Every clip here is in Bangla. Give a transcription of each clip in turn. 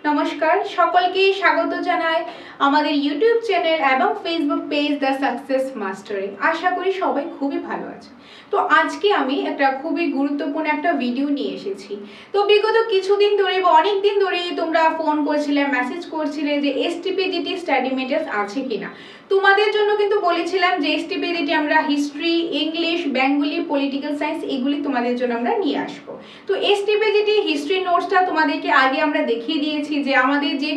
নমস্কার, সকলকে স্বাগত জানাই আমাদের ইউটিউব চ্যানেল এবং ফেসবুক পেজ দ্য সাকসেস মাস্টারে। আশা করি সবাই খুবই ভালো আছে। তো আজকে আমি একটা খুবই গুরুত্বপূর্ণ একটা ভিডিও নিয়ে এসেছি। তো বিগত কিছুদিন ধরে বা অনেক দিন ধরেই তোমরা ফোন করছিলে, মেসেজ করছিলে যে এসটিপিজিটি স্টাডি মেটেরিয়ালস আছে কিনা। তোমাদের জন্য কিন্তু বলেছিলাম যে এসটিপিজিটি আমরা history, English, Bengali, political science এগুলি তোমাদের জন্য আমরা নিয়ে আসবো। তো এসটিপিজিটি হিস্ট্রি নোটসটা তোমাদেরকে আগে আমরা দেখিয়ে দিয়েছি যে আমাদের যে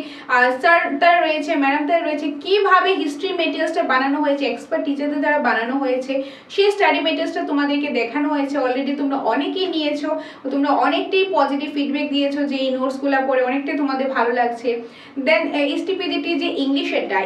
স্যারটা রয়েছে, ম্যাডামটা রয়েছে, কিভাবে হিস্ট্রি মেটেরিয়ালসটা বানানো হয়েছে, এক্সপার্ট টিচারদের দ্বারা বানানো হয়েছে, সেই স্টাডি মেটেরিয়ালসটা তোমাদেরকে দেখানো হয়েছে। অলরেডি তোমরা অনেকেই নিয়েছো, তোমরা অনেকটাই পজিটিভ ফিডব্যাক দিয়েছো যে এই নোটসগুলো পড়ে অনেকটাই তোমাদের ভালো লাগছে। দেন এসটিপিজিটি যে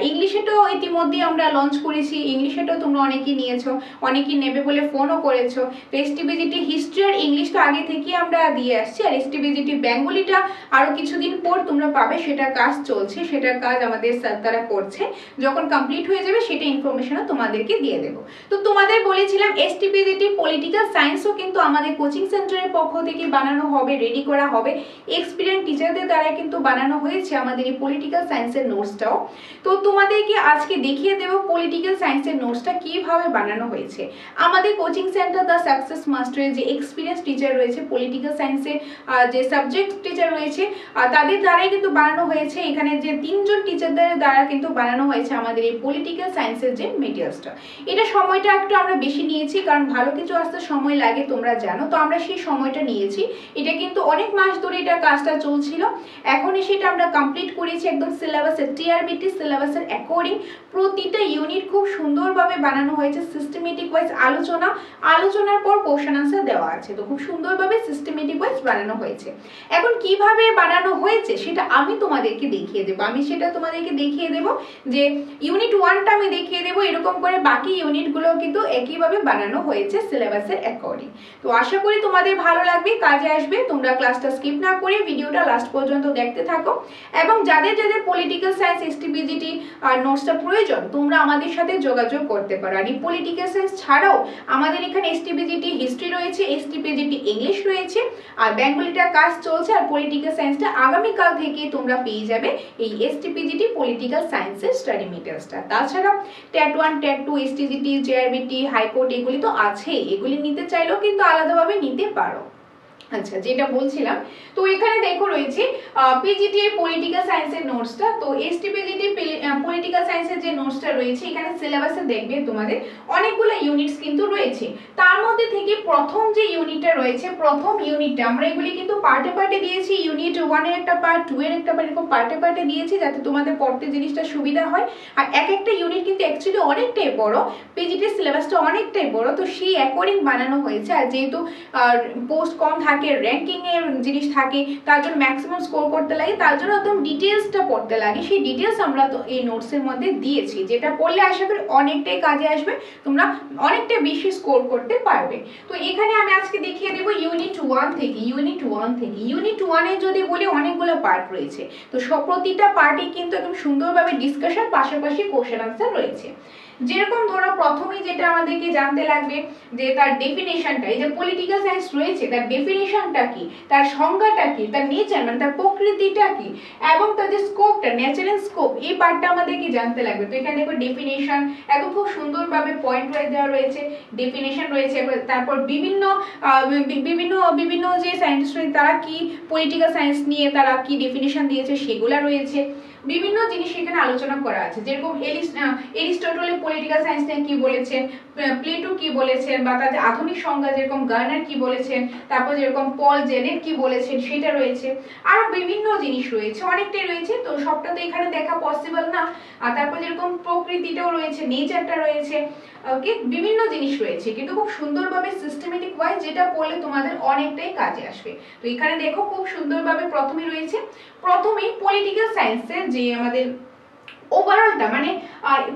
ইংলিশেটাও ইতিমধ্যে আমরা লঞ্চ করেছি, ইংলিশেটাও তোমরা অনেকেই নিয়েছো, অনেকেই নেবে বলে ফোনও করেছো। তো এসটিপিজিটি হিস্ট্রি আর ইংলিশ তো আগে থেকেই আমরা দিয়ে আসছি, আর এসটিপিজিটি বেঙ্গলিটা আরো কিছুদিন পর তোমরা পাবে, সেটা কাজ চলছে, সেটার কাজ আমাদের স্যার তারা করছে। যখন কমপ্লিট হয়ে যাবে সেটা ইনফরমেশনও তোমাদেরকে দিয়ে দেবো। তো তোমাদের বলেছিলাম এসটিপিজিটি পলিটিক্যাল সায়েন্সও কিন্তু আমাদের কোচিং সেন্টারের পক্ষ থেকে বানানো হবে, রেডি করা হবে, এক্সপিরিয়েন্স টিচারদের দ্বারা কিন্তু বানানো হয়েছে আমাদের এই পলিটিক্যাল সায়েন্সের নোটসটাও। তো তোমাদেরকে আজকে দেখিয়ে দেবো পলিটিক্যাল সায়েন্সের নোটসটা কিভাবে বানানো হয়েছে। আমাদের কোচিং সেন্টার দ্য সাকসেস মাস্টারের যে এক্সপিরিয়েন্স টিচার রয়েছে, পলিটিক্যাল সায়েন্সের যে সাবজেক্ট টিচার রয়েছে, তাদের দ্বারাই কিন্তু বানানো হয়েছে। এখানে যে 3 জন টিচারদের দ্বারা কিন্তু বানানো হয়েছে আমাদের এই পলিটিক্যাল সায়েন্সের যে মেটেরিয়ালসটা। এটা সময়টা একটু আমরা বেশি নিয়েছি, কারণ ভালো কিছু আসতে সময় লাগে তোমরা জানো, তো আমরা সেই সময়টা নিয়েছি। এটা কিন্তু অনেক মাস ধরে এটা কাজটা চলছিল, এখন সেটা আমরা কমপ্লিট করেছি একদম সিলেবাসের, টিআরবিটি সিলেবাসের অ্যাকর্ডিং। প্রতিটা ইউনিট খুব সুন্দরভাবে বানানো হয়েছে, সিস্টেমেটিক ওয়াইজ আলোচনার পর কোশ্চেন আনসার দেওয়া আছে। তো খুব সুন্দরভাবে সিস্টেমেটিক ওয়াইজ বানানো হয়েছে। এখন কিভাবে বানানো হয়েছে সেটা আমি তোমাদেরকে দেখিয়ে দেবো। যে ইউনিট 1টা আমি দেখিয়ে দেবো, এরকম করে বাকি ইউনিটগুলো কিন্তু একইভাবে বানানো হয়েছে সিলেবাসের অ্যাকর্ডিং। তো আশা করি তোমাদের ভালো লাগবে, কাজে আসবে। তোমরা ক্লাসটা স্কিপ না করে ভিডিওটা লাস্ট পর্যন্ত দেখতে থাকো, এবং যাদের যাদের পলিটিক্যাল সায়েন্স এসটিপিজিটি নোটসটা প্রয়োজন তোমরা আমাদের সাথে যোগাযোগ করতে পারো। আর এই পলিটিক্যাল সায়েন্স ছাড়াও আমাদের এখানে এসটিপিজিটি হিস্ট্রি রয়েছে, এসটিপিজিটি ইংলিশ রয়েছে, আর বেঙ্গলিটা কাজ চলছে, আর পলিটিক্যাল সায়েন্সটা আগামীকাল থেকে তোমরা পেয়ে যাবে এই এসটিপিজিটি পলিটিক্যাল সায়েন্সের স্টাডি মেটেরিয়ালসটা। তাছাড়া TET 1, TET 2, STGT, JRBT, high court এগুলি তো আছে, এগুলি নিতে চাইলেও কিন্তু আলাদাভাবে নিতে পারো। আচ্ছা, যেটা বলছিলাম, তো এখানে দেখো রয়েছে পিজিটি পলিটিক্যাল সায়েন্সের নোটসটা। তো এসটিপিজিটি পলিটিক্যাল সায়েন্সের যে নোটসটা রয়েছে, এখানে সিলেবাসে দেখবে তোমাদের অনেকগুলো ইউনিটস কিন্তু রয়েছে। তার মধ্যে থেকে প্রথম যে ইউনিটটা রয়েছে, প্রথম ইউনিটটা আমরা এগুলি কিন্তু পার্টে পার্টে দিয়েছি। ইউনিট 1 এর একটা পার্ট, 2 এর একটা পার্ট, এরকম পার্টে পার্টে দিয়েছি যাতে তোমাদের পড়তে জিনিসটা সুবিধা হয়। আর এক একটা ইউনিট কিন্তু অ্যাকচুয়ালি অনেকটাই বড়, পিজিটির সিলেবাসটা অনেকটাই বড়, তো সেই অ্যাকর্ডিং বানানো হয়েছে। আর যেহেতু পোস্ট কম থাকে, র্যাঙ্কিং এর জিনিস থাকে, তার জন্য ম্যাক্সিমাম স্কোর করতে লাগে, তার জন্য একদম ডিটেইলসটা পড়তে লাগে। সেই ডিটেইলস আমরা তো এই নোটসের মধ্যে দিয়েছি, যেটা পড়লে আশা করি অনেকটাই কাজে আসবে, তোমরা অনেকটা বেশি স্কোর করতে পারবে। তো এখানে আমি আজকে দেখিয়ে দেবো ইউনিট 1 থেকে। ইউনিট 1 এ যদি বলি অনেকগুলো পার্ট রয়েছে, তো প্রতিটা পার্টে কিন্তু একদম সুন্দরভাবে ডিসকাশন, পাশাপাশি কোশ্চেন আনসার রয়েছে। যেরকম ধরো প্রথমেই যেটা আমাদেরকে জানতে লাগবে যে তার ডেফিনেশনটা, এই যে পলিটিক্যাল সায়েন্স রয়েছে তার ডেফিনেশনটা কি, তার সংজ্ঞাটা কি, তার নেচার মানে তার প্রকৃতিটা কি, এবং তার যে স্কোপটা, ন্যাচারাল স্কোপ, এই পার্টটা আমাদেরকে জানতে লাগবে। তো এখানে দেখো ডেফিনেশন একদম খুব সুন্দরভাবে পয়েন্ট ওয়াইজ দেওয়া রয়েছে, ডেফিনেশন রয়েছে। তারপর বিভিন্ন বিভিন্ন যে সায়েন্টিস্ট রয়েছে তারা কি পলিটিক্যাল সায়েন্স নিয়ে তারা কি ডেফিনেশন দিয়েছে সেগুলা রয়েছে। বিভিন্ন জিনিস এখানে আলোচনা করা আছে, যেরকম এরিস্টটল পলিটিক্যাল সায়েন্স নিয়ে কি বলেছেন, প্লেটো কি বলেছেন, বা তাদের আধুনিক সংজ্ঞা যেরকম গার্নার কি বলেছেন, তারপর যেরকম পল জেনেট কি বলেছেন সেটা রয়েছে। আরো বিভিন্ন জিনিস রয়েছে, অনেকটাই রয়েছে, তো সবটা তো এখানে দেখা পসিবল না। আর তারপর যেরকম প্রকৃতিটাও রয়েছে, নেচারটা রয়েছে, ওকে, বিভিন্ন জিনিস রয়েছে, কিন্তু খুব সুন্দরভাবে সিস্টেমেটিক ওয়াইজ, যেটা পড়লে তোমাদের অনেকটাই কাজে আসবে। তো এখানে দেখো খুব সুন্দরভাবে প্রথমে রয়েছে, প্রথমেই পলিটিক্যাল সায়েন্সের যে আমাদের ওভারঅলটা মানে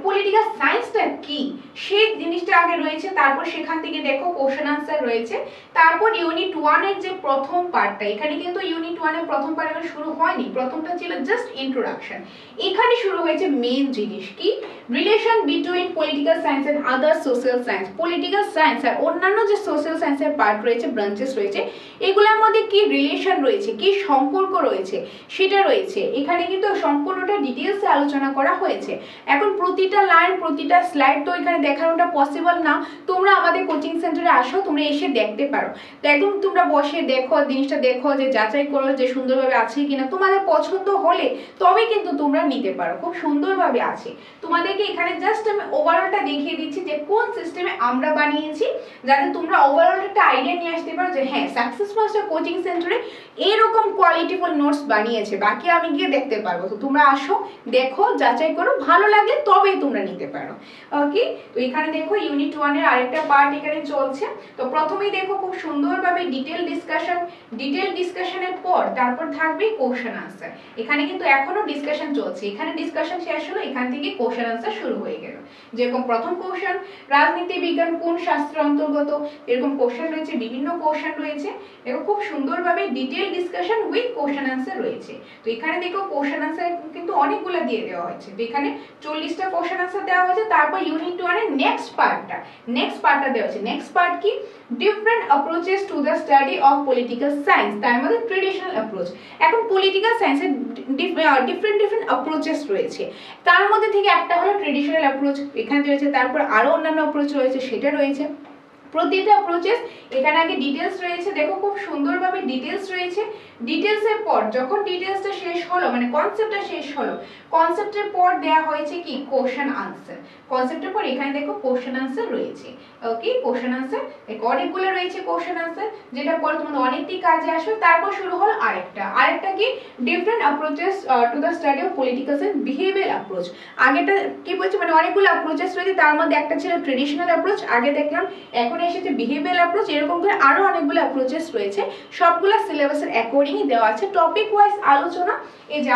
পলিটিক্যাল সায়েন্সটা কি সেই জিনিসটা আগে রয়েছে, তারপর সেখান থেকে দেখো কোশ্চেন আনসার রয়েছে। তারপর ইউনিট 1 এর যে প্রথম পার্টটা, এখানে কিন্তু ইউনিট 1 এর প্রথম পার্ট এখন শুরু হয়নি, প্রথমটা ছিল জাস্ট ইন্ট্রোডাকশন। এখানে শুরু হয়েছে মেইন জিনিস কি, relation between political science and other social science. Political science আর অন্যান্য যে সোশ্যাল সায়েন্সের পার্ট রয়েছে, ব্রাঞ্চেস রয়েছে, এগুলোর মধ্যে কি রিলেশন রয়েছে, কি সম্পর্ক রয়েছে সেটা রয়েছে। এখানে কিন্তু সম্পূর্ণটা ডিটেইলসে আলোচনা করা হয়েছে। এখন প্রতিটা লাইন প্রতিটা স্লাইড তো এখানে দেখানোটা পসিবল না, তোমরা আমাদের কোচিং সেন্টারে আসো, তোমরা এসে দেখতে পারো। তো একদম তোমরা বসে দেখো, জিনিসটা দেখো, যে যাচাই করো যে সুন্দরভাবে আছে কিনা, তোমাদের পছন্দ হলে তবে কিন্তু তোমরা নিতে পারো। খুব সুন্দরভাবে আছে। তোমাদেরকে এখানে জাস্ট আমি ওভারঅলটা দেখিয়ে দিচ্ছি যে কোন সিস্টেমে আমরা বানিয়েছি, যাতে তোমরা ওভারঅল একটা আইডিয়া নিয়ে আসতে পারো যে হ্যাঁ সাকসেস মাস্টার কোচিং সেন্টারে এরকম কোয়ালিটিফুল নোটস বানিয়েছে, বাকি আমি গিয়ে দেখতে পারবো। তো তোমরা আসো, দেখো, যাচাই করো, ভালো লাগলে তবেই তোমরা নিতে পারো। ওকে, তো এখানে দেখো ইউনিট 1 এর আরেকটা পার্ট এখানে চলছে। তো প্রথমেই দেখো খুব সুন্দরভাবে ডিটেল ডিসকাশনের পর তারপর থাকবে কোশ্চেন আনসার। এখানে কিন্তু এখনো ডিসকাশন চলছে, এখানে ডিসকাশন শেষ হলো, এখান থেকে কোশ্চেন আনসার শুরু হয়ে গেল। যেরকম প্রথম কোশ্চেন রাজনীতি বিজ্ঞান কোন শাস্ত্রের অন্তর্গত, এরকম কোশ্চেন রয়েছে, বিভিন্ন কোশ্চেন রয়েছে, এরকম খুব সুন্দরভাবে detail discussion with question answer রয়েছে। তো এখানে দেখো কোশ্চেন আনসার কিন্তু অনেকগুলো দিয়ে দেওয়া হয়েছে। তো এখানে 40টা কোশ্চেন আনসার দেওয়া হয়েছে। তারপর ইউনিট 1 এর নেক্সট পার্টটা দেওয়া হয়েছে। নেক্সট পার্ট কি, different approaches to the study of political science, তার মধ্যে ট্রেডিশনাল অ্যাপ্রোচ। এখন পলিটিক্যাল সায়েন্সের ডিফারেন্ট অ্যাপ্রোচেস রয়েছে, তার মধ্যে থেকে একটা হলো ট্রেডিশনাল অ্যাপ্রোচ এখানে রয়েছে, তারপর আরো অন্যান্য অ্যাপ্রোচ রয়েছে, সেটা রয়েছে। প্রতিটা অ্যাপ্রোচেস এখানে আগে ডিটেইলস রয়েছে, দেখো খুব সুন্দরভাবে ডিটেইলস রয়েছে। ডিটেইলসের পর যখন ডিটেইলসটা শেষ হলো, মানে কনসেপ্টটা শেষ হলো, কনসেপ্টের পর দেয়া হয়েছে কি কোশ্চেন আনসার। কনসেপ্টের পর এখানে দেখো কোশ্চেন আনসার রয়েছে। ওকে, কোশ্চেন আনসার অনেকগুলো রয়েছে কোশ্চেন আনসার, যেটা পরে তোমাদের অনেকটি কাজে আসবে। তারপর শুরু হলো আরেকটা কি, different approaches to the study of political science, behaviour approach. আগেটা কি বলছে, মানে অনেকগুলো অ্যাপ্রোচেস রয়েছে, তার মধ্যে একটা ছিল ট্রেডিশনাল অ্যাপ্রোচ আগে দেখলাম, এখন এসেছে বিহেভিয়ার অ্যাপ্রোচ। এরকম করে আরো অনেকগুলো অ্যাপ্রোচেস রয়েছে, সবগুলো সিলেবাসের অ্যাকর্ডিংই দেওয়া আছে। টপিক ওয়াইজ আলোচনা, এই যে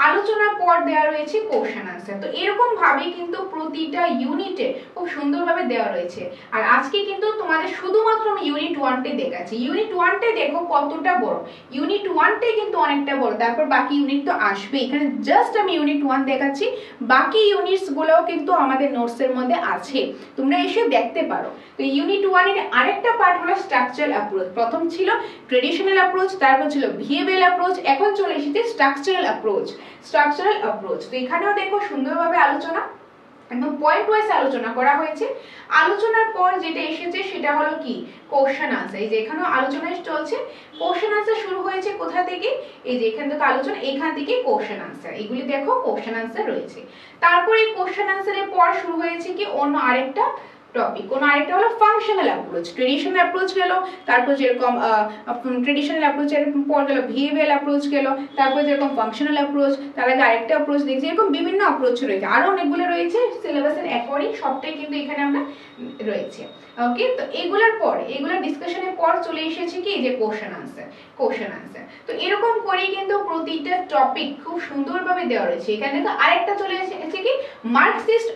আলোচনার পর দেওয়া রয়েছে কোশ্চেন আনসার। তো এরকম ভাবে কিন্তু প্রতিটা ইউনিটে খুব সুন্দরভাবে দেওয়া রয়েছে। আর আজকে কিন্তু তোমাদের শুধুমাত্র আমি ইউনিট 1টে দেখাচ্ছি। ইউনিট 1টে দেখো কতটা বড়, ইউনিট 1টে কিন্তু অনেকটা বড়, তারপর বাকি ইউনিট তো আসবে। এখানে জাস্ট আমি ইউনিট 1 দেখাচ্ছি, বাকি ইউনিটস গুলোও কিন্তু আমাদের নোটসের মধ্যে আছে, তোমরা এসে দেখতে পারো। তো ইউনিট 1 এর আরেকটা পার্ট হলো স্ট্রাকচারাল অ্যাপ্রোচ। প্রথম ছিল ট্রেডিশনাল অ্যাপ্রোচ, তারপর ছিল বিহেভিয়ারাল অ্যাপ্রোচ, এখন চলে এসেছে স্ট্রাকচারাল অ্যাপ্রোচ। তো এখানেও দেখো সুন্দরভাবে আলোচনা, একদম পয়েন্ট ওয়াইজ আলোচনা করা হয়েছে। আলোচনার পর যেটা এসেছে সেটা হলো কি কোশ্চেন আনসার। এই যে এখানেও আলোচনা চলছে, কোশ্চেন আনসার শুরু হয়েছে কোথা থেকে, এই যে এখান থেকে আলোচনা, এখান থেকে কোশ্চেন আনসার, এগুলি দেখো কোশ্চেন আনসার রয়েছে। তারপর এই কোশ্চেন আনসারের পর শুরু হয়েছে কি অন্য আরেকটা টপিক, কোন আরেকটা হলো ফাংশনাল অ্যাপ্রোচ। ট্রেডিশনাল অ্যাপ্রোচ গেল, তারপর যেরকম ট্রেডিশনাল অ্যাপ্রোচের পর গেল বিহেভিয়ারাল অ্যাপ্রোচ গেল, তারপর যেরকম ফাংশনাল অ্যাপ্রোচ, তার আগে আরেকটা অ্যাপ্রোচ দেখছি, এরকম বিভিন্ন অ্যাপ্রোচ রয়েছে, আরো অনেকগুলো রয়েছে সিলেবাসের অ্যাকর্ডিং, সবটাই কিন্তু এখানে আমরা রয়েছে। ওকে, তো এগুলোর ডিসকাশনের পর চলে এসেছে কি যে কোশ্চেন আনসার। তো এরকম করেই কিন্তু প্রতিটা টপিক খুব সুন্দরভাবে দেওয়া রয়েছে। এখানে দেখো আরেকটা চলে এসেছে কি মার্কসিস্ট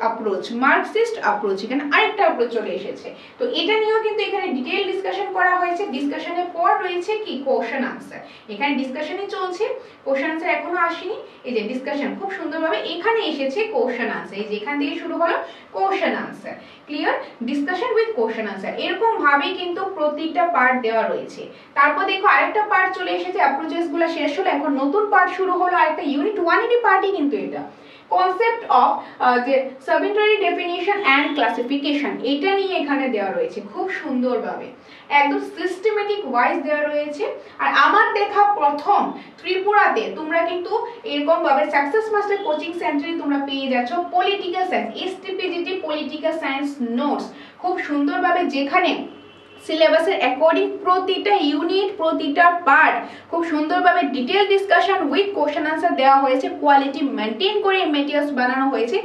অ্যাপ্রোচ, এখানে আরেকটা অ্যাপ্রোচ চলে এসেছে। তো এটা নিয়েও কিন্তু এখানে ডিটেইল ডিসকাশন করা হয়েছে। ডিসকাশনের পর রয়েছে কি কোশ্চেন আনসার, এখানে ডিসকাশনই চলছে, কোশ্চেন আনসার এখনো আসেনি। এই যে ডিসকাশন খুব সুন্দরভাবে এখানে এসেছে কোশ্চেন আনসার, এই যে এখান থেকে শুরু হলো question answer. Clear, discussion with question answer, এরকম ভাবে কিন্তু প্রত্যেকটা পার্ট দেওয়া রয়েছে। তারপর দেখো আরেকটা পার্ট চলে এসেছে, অ্যাপ্রোচেস গুলো শেষ হলো, এখন নতুন পার্ট শুরু হলো, আরেকটা ইউনিট 1 এরই পার্টই কিন্তু এটা, কনসেপ্ট অফ যে সাবইন্টারি ডেফিনিশন এন্ড ক্লাসিফিকেশন, এটা নিয়ে এখানে দেওয়া রয়েছে খুব সুন্দরভাবে, একদম সিস্টেমেটিক ওয়াইজ দেওয়া রয়েছে। আর আমার দেখা প্রথম ত্রিপুরাতে তোমরা কিন্তু এরকম ভাবে সাকসেস মাস্টার কোচিং সেন্টারে তোমরা পেয়ে যাচ্ছ political science, STPGT political science notes খুব সুন্দরভাবে, যেখানে সিলেবাসের অ্যাকর্ডিং প্রতিটা ইউনিট প্রতিটা পার্ট খুব সুন্দরভাবে detail discussion with question answer দেওয়া হয়েছে, কোয়ালিটি মেনটেন করে এই মেটেরিয়ালস বানানো হয়েছে,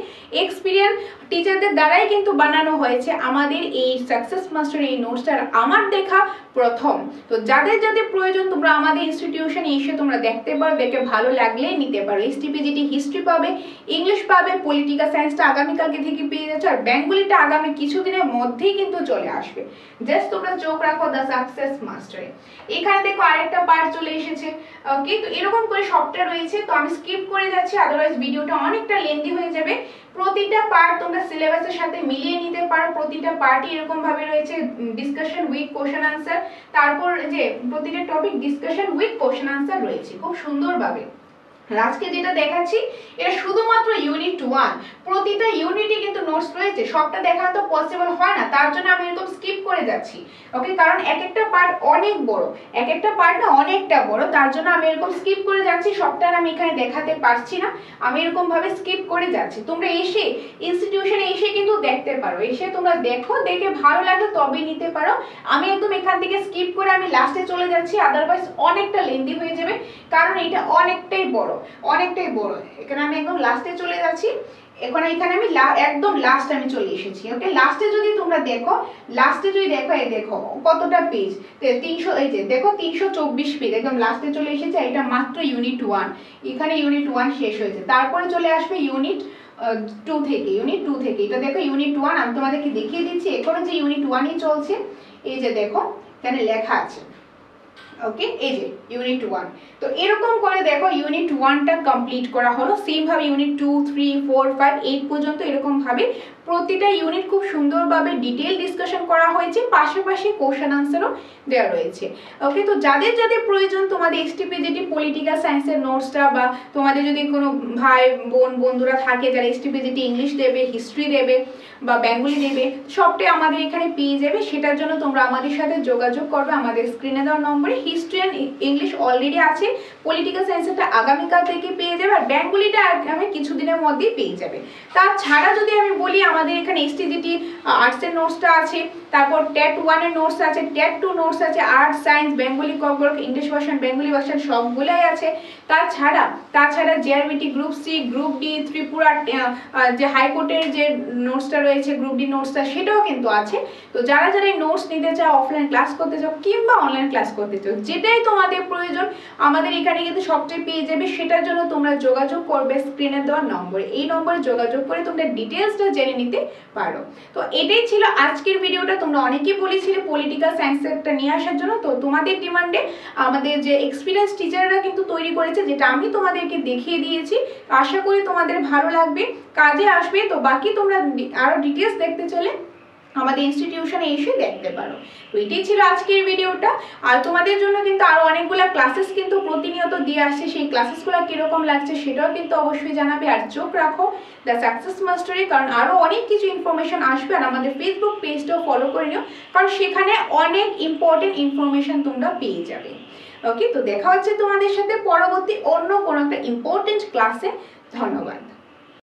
এক্সপিরিয়েন্স টিচারদের দ্বারাই কিন্তু বানানো হয়েছে আমাদের এই সাকসেস মাস্টার এই নোটসটা আমার দেখা প্রথম। তো যাদের যাদের প্রয়োজন তোমরা আমাদের ইনস্টিটিউশনে এসে তোমরা দেখতে পারো, দেখে ভালো লাগলেই নিতে পারো। এসটিপিজিটি হিস্ট্রি পাবে, ইংলিশ পাবে, পলিটিক্যাল সায়েন্সটা আগামীকালকে থেকে পেয়ে যাচ্ছ, আর বেঙ্গলিটা আগামী কিছুদিনের মধ্যেই কিন্তু চলে আসবে। জাস্ট তোমরা চোখ রাখো দ্য সাকসেস মাস্টারে। এখানে দেখো আরেকটা পার্ট চলে এসেছে। ওকে, তো এরকম করে সবটা রয়েছে, তো আমি স্কিপ করে যাচ্ছি, আদারওয়াইজ ভিডিওটা অনেকটা লেন্দি হয়ে যাবে। প্রতিটা পার্ট তোমরা সিলেবাসের সাথে মিলিয়ে নিতে পারো, প্রতিটা পার্টই এরকম ভাবে রয়েছে ডিসকাশন উইথ কোশ্চেন আনসার, তারপর যে প্রতিটা topic discussion with question answer রয়েছে খুব সুন্দরভাবে। আজকে যেটা দেখাচ্ছি এটা শুধুমাত্র ইউনিট 1, প্রতিটা ইউনিটে কিন্তু নোটস রয়েছে, সবটা দেখানো তো পসিবল হয় না, তার জন্য আমি এরকম স্কিপ করে যাচ্ছি। ওকে, কারণ এক একটা পার্ট অনেক বড়, এক একটা পার্ট না অনেকটা বড়, তার জন্য আমি এরকম স্কিপ করে যাচ্ছি, সবটা আমি এখানে দেখাতে পারছি না, আমি এরকম ভাবে স্কিপ করে যাচ্ছি। তোমরা এসে ইনস্টিটিউশনে এসে কিন্তু দেখতে পারো, এসে তোমরা দেখো, দেখে ভালো লাগলে তবেই নিতে পারো। আমি একদম এখান থেকে স্কিপ করে আমি লাস্টে চলে যাচ্ছি, আদারওয়াইজ অনেকটা লেন্দি হয়ে যাবে, কারণ এটা অনেকটাই বড়, অনেকটাই বড়। এখানে আমি একদম লাস্টে চলে যাচ্ছি, এখন এখানে আমি একদম লাস্ট আমি চলে এসেছি। ওকে, লাস্টে যদি তোমরা দেখো, লাস্টে যদি দেখো, এই দেখো কতটা পেজ, 300, এই যে দেখো 324 পেজ, একদম লাস্টে চলে এসেছে। এটা মাত্র ইউনিট 1, এখানে ইউনিট 1 শেষ হয়েছে, তারপরে চলে আসবে ইউনিট 2 থেকে, ইউনিট 2 থেকে। এটা দেখো ইউনিট 1, আমি তোমাদেরকে দেখিয়ে দিচ্ছি, এখনো যে ইউনিট 1ই চলছে, এই যে দেখো এখানে লেখা আছে। ওকে, এই যে ইউনিট 1, তো এরকম করে দেখো ইউনিট 1টা কমপ্লিট করা হলো। সেম ভাবে ইউনিট 2, 3, 4, 5, 8 পর্যন্ত এরকম ভাবে প্রতিটা ইউনিট খুব সুন্দরভাবে ডিটেইল ডিসকাশন করা হয়েছে, পাশাপাশি কোশ্চেন আনসারও দেওয়া রয়েছে। ওকে, তো যাদের যাদের প্রয়োজন তোমাদের এসটিপিজিটি পলিটিক্যাল সায়েন্সের নোটসটা, বা তোমাদের যদি কোনো ভাই বোন বন্ধুরা থাকে যারা এসটিপিজিটি ইংলিশ দেবে, হিস্ট্রি দেবে বা বেঙ্গলি দেবে, সবটাই আমাদের এখানে পেয়ে যাবে। সেটার জন্য তোমরা আমাদের সাথে যোগাযোগ করবে আমাদের স্ক্রিনে দেওয়া নম্বরে। হিস্ট্রি অ্যান্ড ইংলিশ অলরেডি আছে, পলিটিক্যাল সায়েন্সটা আগামীকাল থেকে পেয়ে যাবে, আর বেঙ্গলিটা আগামী কিছুদিনের মধ্যেই পেয়ে যাবে। তাছাড়া যদি আমি বলি, আমাদের এখানে এসটিজিটি আর্টসের নোটসটা আছে, তারপর টেট 1 এর নোটস আছে, টেট 2 নোটস আছে, arts, science, Bengali cover, English version, Bengali version সবগুলাই আছে। তাছাড়া GRBT, group C, group D, Tripura যে হাইকোর্টের যে নোটসটা রয়েছে, গ্রুপ ডি নোটসটা, সেটাও কিন্তু আছে। তো যারা যারা এই নোটস নিতে চাও, অফলাইন ক্লাস করতে চাও কিংবা অনলাইন ক্লাস করতে চাও, যেটাই তোমাদের প্রয়োজন আমাদের এখানে কিন্তু সবটাই পেয়ে যাবে। সেটার জন্য তোমরা যোগাযোগ করবে স্ক্রিনে দেওয়া নম্বরে, এই নম্বরে যোগাযোগ করে তোমরা ডিটেলসটা জেনে নিতে পারো। তো এটাই ছিল আজকের ভিডিওটা। তোমরা অনেকেই বলেছিলে পলিটিক্যাল সায়েন্সেরটা নিয়ে আসার জন্য, তো তোমাদের ডিমান্ডে আমাদের যে এক্সপিরিয়েন্স টিচাররা কিন্তু তৈরি করেছে, যেটা আমি তোমাদেরকে দেখিয়ে দিয়েছি। আশা করি তোমাদের ভালো লাগবে, কাজে আসবে। তো বাকি তোমরা আরো ডিটেলস দেখতে চলে আমাদের ইনস্টিটিউশনে এসে দেখতে পারো। তো এটাই ছিল আজকের ভিডিওটা। আর তোমাদের জন্য কিন্তু আরো অনেকগুলো ক্লাসেস কিন্তু প্রতিনিয়ত দিয়ে আসছে, সেই ক্লাসেসগুলো কিরকম লাগছে সেটাও কিন্তু অবশ্যই জানাবে। আর চোখ রাখো দ্য সাকসেস মাস্টারে, কারণ আরো অনেক কিছু ইনফরমেশন আসবে। আর আমাদের ফেসবুক পেজটাও ফলো করে নিও, কারণ সেখানে অনেক ইম্পর্টেন্ট ইনফরমেশন তোমরা পেয়ে যাবে। ওকে, তো দেখা হচ্ছে তোমাদের সাথে পরবর্তী অন্য কোনো একটা ইম্পর্টেন্ট ক্লাসে। ধন্যবাদ।